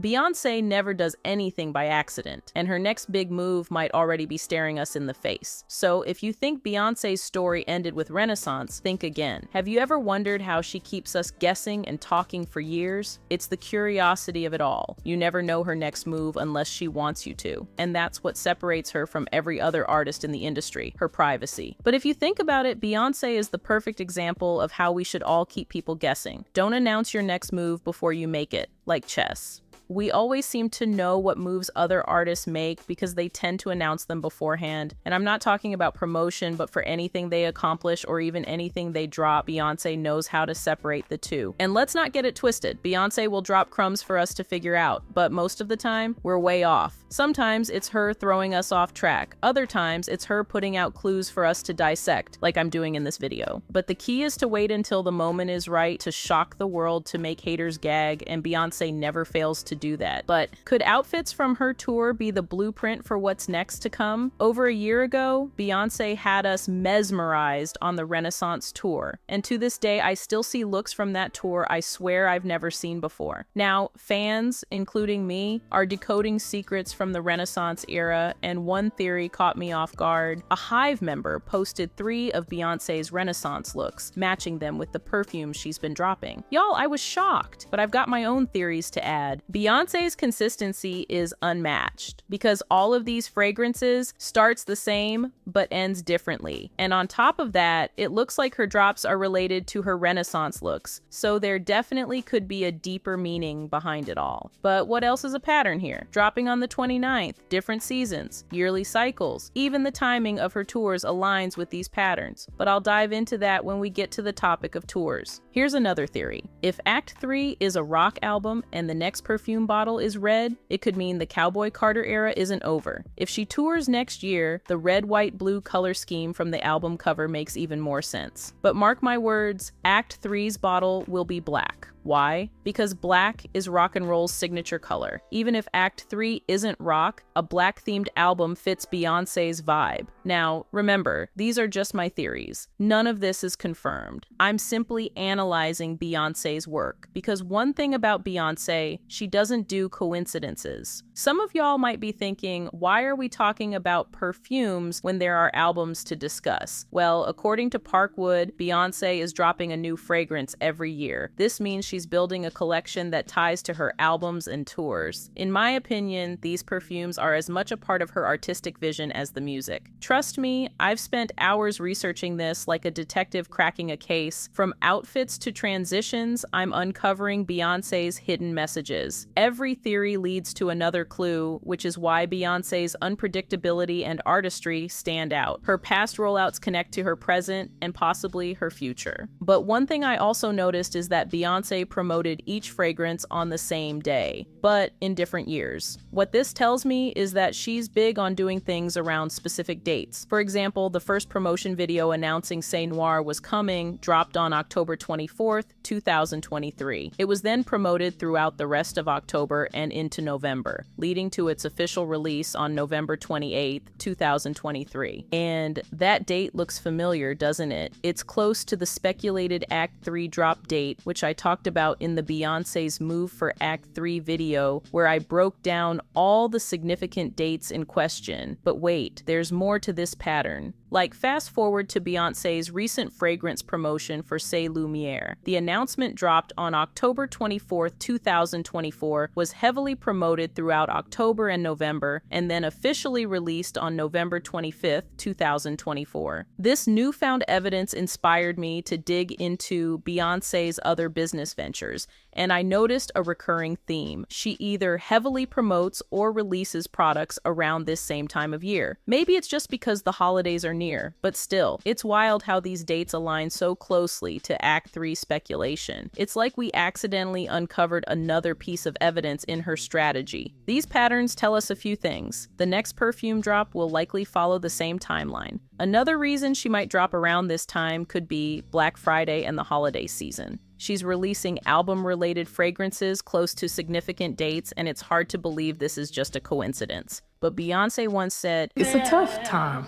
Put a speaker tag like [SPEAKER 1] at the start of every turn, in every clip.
[SPEAKER 1] Beyoncé never does anything by accident, and her next big move might already be staring us in the face. So if you think Beyoncé's story ended with Renaissance, think again. Have you ever wondered how she keeps us guessing and talking for years? It's the curiosity of it all. You never know her next move unless she wants you to. And that's what separates her from every other artist in the industry, her privacy. But if you think about it, Beyoncé is the perfect example of how we should all keep people guessing. Don't announce your next move before you make it, like chess. We always seem to know what moves other artists make because they tend to announce them beforehand. And I'm not talking about promotion, but for anything they accomplish or even anything they drop, Beyoncé knows how to separate the two. And let's not get it twisted. Beyoncé will drop crumbs for us to figure out, but most of the time, we're way off. Sometimes it's her throwing us off track. Other times, it's her putting out clues for us to dissect, like I'm doing in this video. But the key is to wait until the moment is right to shock the world, to make haters gag, and Beyoncé never fails to do that. But could outfits from her tour be the blueprint for what's next to come? Over a year ago, Beyoncé had us mesmerized on the Renaissance tour, and to this day I still see looks from that tour I swear I've never seen before. Now, fans, including me, are decoding secrets from the Renaissance era, and one theory caught me off guard. A Hive member posted 3 of Beyoncé's Renaissance looks, matching them with the perfume she's been dropping. Y'all, I was shocked, but I've got my own theories to add. Beyoncé's consistency is unmatched because all of these fragrances starts the same but ends differently. And on top of that, it looks like her drops are related to her Renaissance looks, so there definitely could be a deeper meaning behind it all. But what else is a pattern here? Dropping on the 29th, different seasons, yearly cycles. Even the timing of her tours aligns with these patterns, but I'll dive into that when we get to the topic of tours. Here's another theory. If Act 3 is a rock album and the next perfume bottle is red, it could mean the Cowboy Carter era isn't over. If she tours next year, the red, white, blue color scheme from the album cover makes even more sense. But mark my words, Act 3's bottle will be black. Why? Because black is rock and roll's signature color. Even if Act 3 isn't rock, a black-themed album fits Beyoncé's vibe. Now, remember, these are just my theories. None of this is confirmed. I'm simply analyzing Beyoncé's work, because one thing about Beyoncé, she doesn't do coincidences. Some of y'all might be thinking, why are we talking about perfumes when there are albums to discuss? Well, according to Parkwood, Beyoncé is dropping a new fragrance every year. This means she's building a collection that ties to her albums and tours. In my opinion, these perfumes are as much a part of her artistic vision as the music. Trust me, I've spent hours researching this like a detective cracking a case. From outfits to transitions, I'm uncovering Beyoncé's hidden messages. Every theory leads to another clue, which is why Beyoncé's unpredictability and artistry stand out. Her past rollouts connect to her present and possibly her future. But one thing I also noticed is that Beyoncé promoted each fragrance on the same day, but in different years. What this tells me is that she's big on doing things around specific dates. For example, the first promotion video announcing Say Noir was coming dropped on October 24th, 2023. It was then promoted throughout the rest of October and into November, leading to its official release on November 28th, 2023. And that date looks familiar, doesn't it? It's close to the speculated Act 3 drop date, which I talked about in the Beyoncé's Move for Act 3 video, where I broke down all the significant dates in question. But wait, there's more to this pattern. Like, fast forward to Beyoncé's recent fragrance promotion for C'est Lumière. The announcement dropped on October 24th, 2024, was heavily promoted throughout October and November, and then officially released on November 25th, 2024. This newfound evidence inspired me to dig into Beyoncé's other business ventures, and I noticed a recurring theme. She either heavily promotes or releases products around this same time of year. Maybe it's just because the holidays are near, but still, it's wild how these dates align so closely to Act 3 speculation. It's like we accidentally uncovered another piece of evidence in her strategy. These patterns tell us a few things. The next perfume drop will likely follow the same timeline. Another reason she might drop around this time could be Black Friday and the holiday season. She's releasing album-related fragrances close to significant dates, and it's hard to believe this is just a coincidence. But Beyoncé once said,
[SPEAKER 2] "It's a tough time,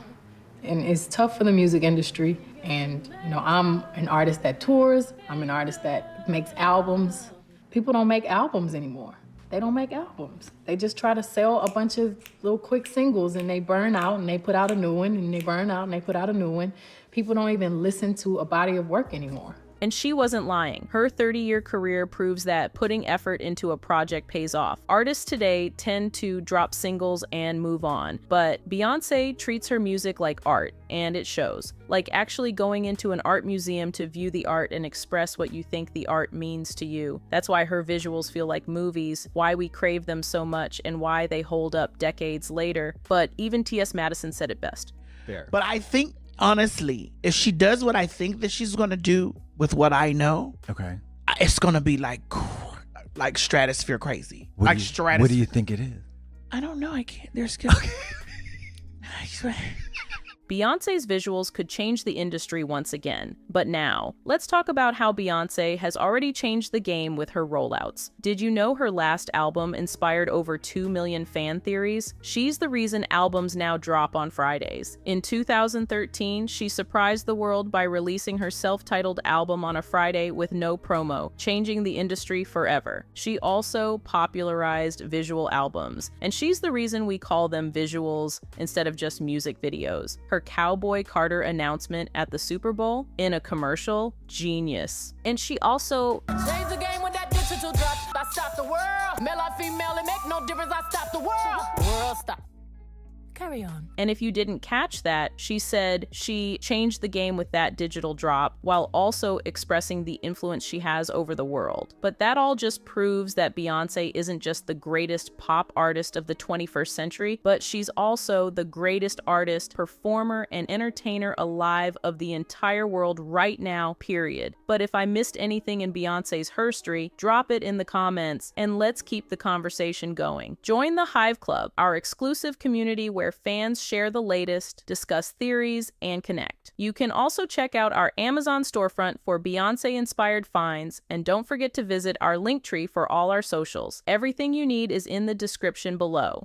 [SPEAKER 2] and it's tough for the music industry. And, I'm an artist that tours. I'm an artist that makes albums. People don't make albums anymore. they don't make albums. They just try to sell a bunch of little quick singles, and they burn out and they put out a new one, and they burn out and they put out a new one. People don't even listen to a body of work anymore.
[SPEAKER 1] And she wasn't lying. Her 30-year career proves that putting effort into a project pays off. Artists today tend to drop singles and move on, but Beyoncé treats her music like art, and it shows. Like actually going into an art museum to view the art and express what you think the art means to you. That's why her visuals feel like movies, why we crave them so much, and why they hold up decades later. But even T.S. Madison said it best.
[SPEAKER 3] Fair.
[SPEAKER 4] But I think, honestly, if she does what I think that she's going to do with what I know,
[SPEAKER 3] Okay.
[SPEAKER 4] it's going to be like stratosphere crazy. Stratosphere.
[SPEAKER 3] What do you think it is?
[SPEAKER 4] I don't know. I can't. There's good.
[SPEAKER 1] Beyoncé's visuals could change the industry once again. But now, let's talk about how Beyoncé has already changed the game with her rollouts. Did you know her last album inspired over 2 million fan theories? She's the reason albums now drop on Fridays. In 2013, she surprised the world by releasing her self-titled album on a Friday with no promo, changing the industry forever. She also popularized visual albums, and she's the reason we call them visuals instead of just music videos. Her Cowboy Carter announcement at the Super Bowl in a commercial, genius. And she also
[SPEAKER 5] change the game with that digital drop. I stop the world. Male or female, it make no difference. I stop the world. World stop. Carry on.
[SPEAKER 1] And if you didn't catch that, she said she changed the game with that digital drop while also expressing the influence she has over the world. But that all just proves that Beyoncé isn't just the greatest pop artist of the 21st century, but she's also the greatest artist, performer, and entertainer alive of the entire world right now, period. But if I missed anything in Beyoncé's herstory, drop it in the comments and let's keep the conversation going. Join the Hive Club, our exclusive community where fans share the latest, discuss theories, and connect. You can also check out our Amazon storefront for Beyoncé-inspired finds, and don't forget to visit our Linktree for all our socials. Everything you need is in the description below.